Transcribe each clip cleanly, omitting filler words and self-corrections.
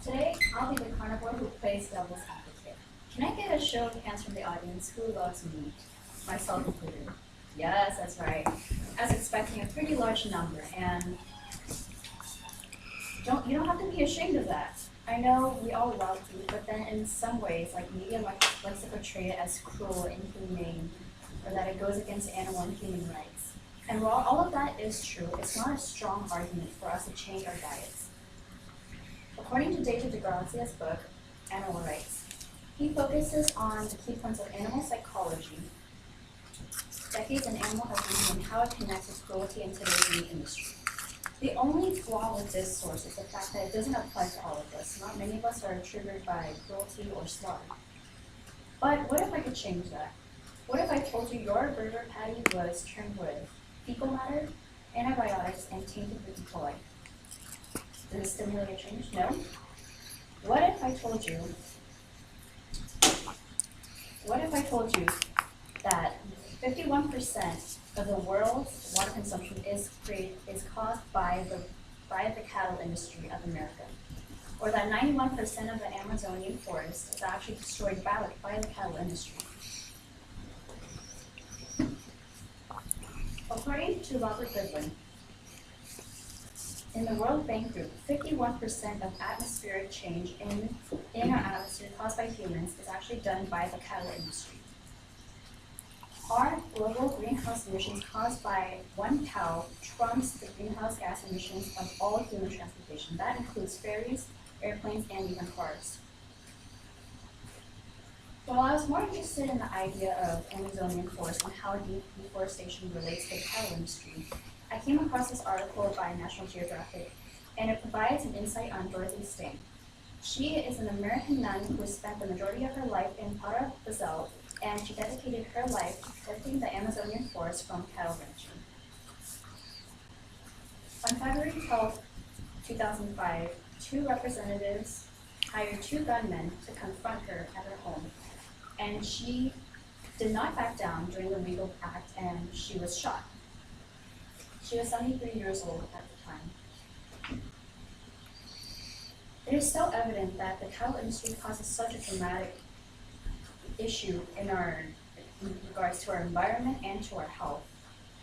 Today, I'll be the carnivore who plays devil's advocate. Can I get a show of hands from the audience who loves meat? Myself included. Yes, that's right. I was expecting a pretty large number, and you don't have to be ashamed of that. I know we all love meat, but then in some ways, like media likes to portray it as cruel, inhumane, or that it goes against animal and human rights. And while all of that is true, it's not a strong argument for us to change our diets. According to David DeGrazia's book, Animal Rights, he focuses on the key points of animal psychology, decades in animal husbandry, and how it connects with cruelty in today's meat industry. The only flaw with this source is the fact that it doesn't apply to all of us. Not many of us are triggered by cruelty or slaughter. But what if I could change that? What if I told you your burger patty was trimmed with fecal matter, antibiotics, and tainted with E. coli? Does it stimulate a change? No. What if I told you that 51% of the world's water consumption is caused by the cattle industry of America, or that 91% of the Amazonian forest is actually destroyed by the cattle industry? According to Robert Goodwin, in the World Bank Group, 51% of atmospheric change in our atmosphere caused by humans is actually done by the cattle industry. Our global greenhouse emissions caused by one cow trumps the greenhouse gas emissions of all human transportation. That includes ferries, airplanes, and even cars. While I was more interested in the idea of Amazonian forests and how deforestation relates to the cattle industry, I came across this article by National Geographic, and it provides an insight on Dorothy Stang. She is an American nun who spent the majority of her life in Para, Brazil, and she dedicated her life to protecting the Amazonian forest from cattle ranching. On February 12, 2005, two representatives hired two gunmen to confront her at her home, and she did not back down during the legal act, and she was shot. She was 73 years old at the time. It is so evident that the cattle industry causes such a dramatic issue in regards to our environment and to our health.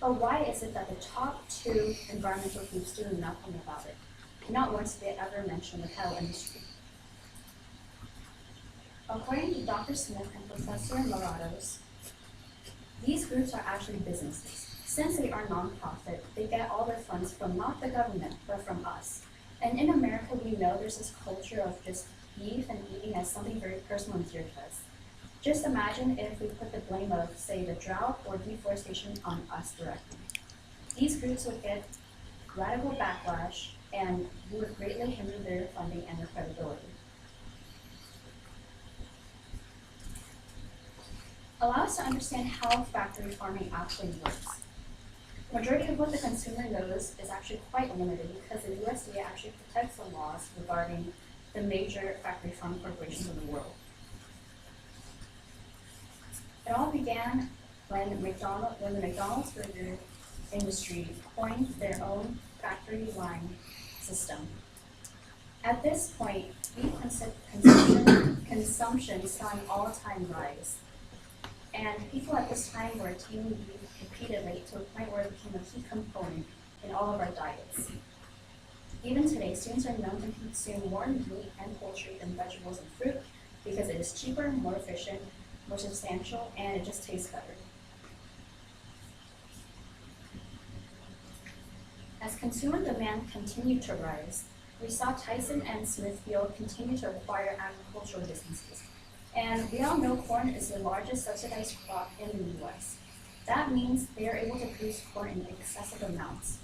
But why is it that the top two environmental groups do nothing about it? Not once did they ever mention the cattle industry. According to Dr. Smith and Professor Morados, these groups are actually businesses. Since they are nonprofit, they get all their funds from not the government, but from us. And in America, we know there's this culture of just beef and eating as something very personal and dear to us. Just imagine if we put the blame of, say, the drought or deforestation on us directly. These groups would get radical backlash, and we would greatly hinder their funding and their credibility. Allow us to understand how factory farming actually works. The majority of what the consumer knows is actually quite limited because the USDA actually protects the laws regarding the major factory farm corporations in the world. It all began when the McDonald's burger industry coined their own factory line system. At this point, beef consumption saw an all-time rise. And people at this time were attaining beef repeatedly to a point where it became a key component in all of our diets. Even today, students are known to consume more meat and poultry than vegetables and fruit because it is cheaper, more efficient, more substantial, and it just tastes better. As consumer demand continued to rise, we saw Tyson and Smithfield continue to acquire agricultural businesses. And we all know corn is the largest subsidized crop in the US. That means they are able to produce corn in excessive amounts.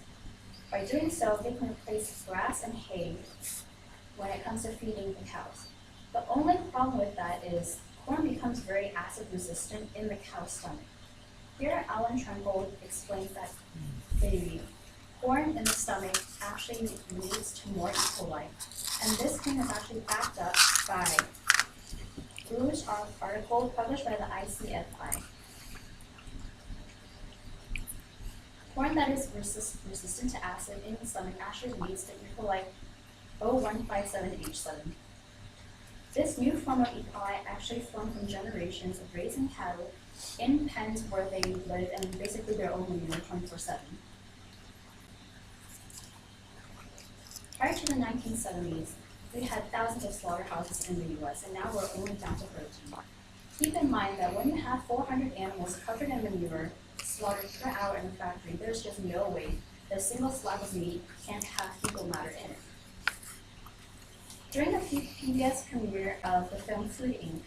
By doing so, they can replace grass and hay when it comes to feeding the cows. The only problem with that is corn becomes very acid resistant in the cow's stomach. Here, Alan Tremble explains that the corn in the stomach actually leads to more E. coli. And this claim is actually backed up by Rouge article published by the ICFI. Corn that is resistant to acid in the stomach actually leads to E. coli 0157H7. This new form of equine actually formed from generations of raising cattle in pens where they live and basically their own manure 24/7. Prior to the 1970s, we had thousands of slaughterhouses in the US, and now we're only down to 13. Keep in mind that when you have 400 animals covered in manure slaughtered per hour in a factory, there's just no way that a single slab of meat can't have fecal matter in it. During the PBS premiere of the film Food Inc.,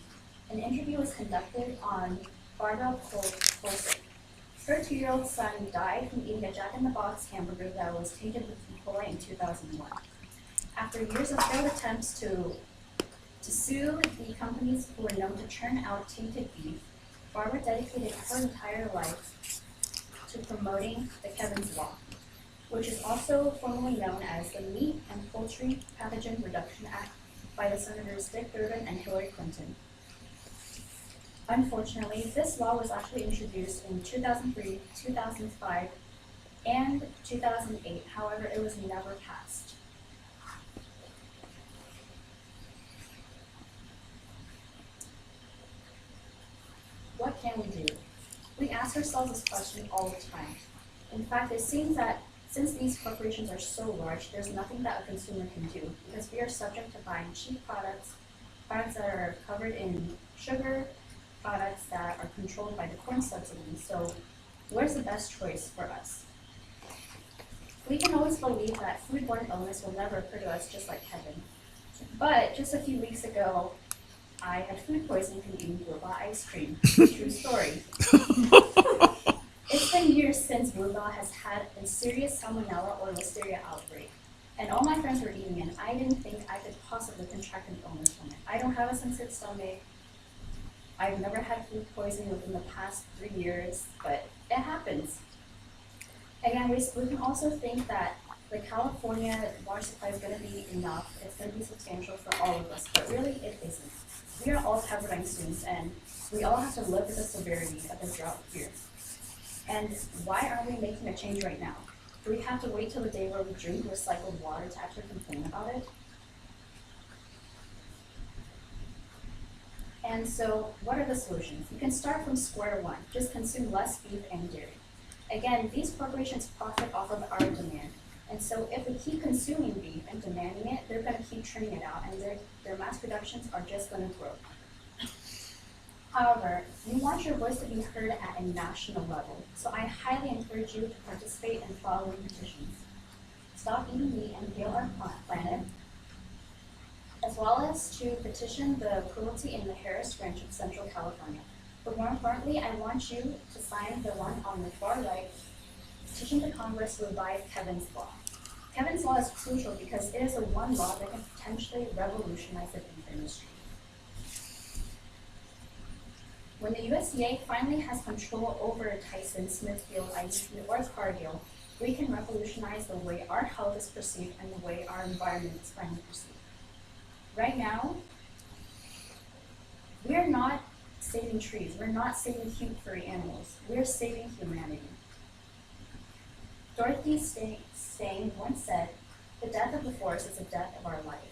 an interview was conducted on Barbara Colsick. Her 2-year-old son died from eating a Jack in the Box hamburger that was tainted with E. coli in 2001. After years of failed attempts to sue the companies who were known to churn out tainted beef, Barbara dedicated her entire life to promoting the Kevin's Law, which is also formally known as the Meat and Poultry Pathogen Reduction Act by the Senators Dick Durbin and Hillary Clinton. Unfortunately, this law was actually introduced in 2003, 2005, and 2008. However, it was never passed. What can we do? We ask ourselves this question all the time. In fact, it seems that since these corporations are so large, there's nothing that a consumer can do because we are subject to buying cheap products, products that are covered in sugar, products that are controlled by the corn subsidy. So where's the best choice for us? We can always believe that foodborne illness will never occur to us, just like Kevin. But just a few weeks ago, I had food poisoning from eating boba ice cream. True story. It's been years since boba has had a serious salmonella or listeria outbreak. And all my friends were eating it, and I didn't think I could possibly contract an illness from it. I don't have a sensitive stomach. I've never had food poisoning within the past 3 years, but it happens. Again, we can also think that the California water supply is going to be enough. It's going to be substantial for all of us, but really it isn't. We are all Pepperdine students, and we all have to live with the severity of the drought here. And why aren't we making a change right now? Do we have to wait till the day where we drink recycled water to actually complain about it? And so, what are the solutions? You can start from square one. Just consume less beef and dairy. Again, these corporations profit off of our demand. And so if we keep consuming beef and demanding it, they're going to keep trimming it out, and their mass productions are just going to grow. However, you want your voice to be heard at a national level, so I highly encourage you to participate in following petitions. Stop eating meat and heal our planet, as well as to petition the cruelty in the Harris Ranch of Central California. But more importantly, I want you to sign the one on the far right, petition to Congress to revive Kevin's Law. Kevin's Law is crucial because it is the one law that can potentially revolutionize the beef industry. When the USDA finally has control over Tyson, Smithfield, IEP, or Cargill, we can revolutionize the way our health is perceived and the way our environment is finally perceived. Right now, we're not saving trees. We're not saving cute furry animals. We're saving humanity. Dorothy Stang once said, "The death of the forest is the death of our life."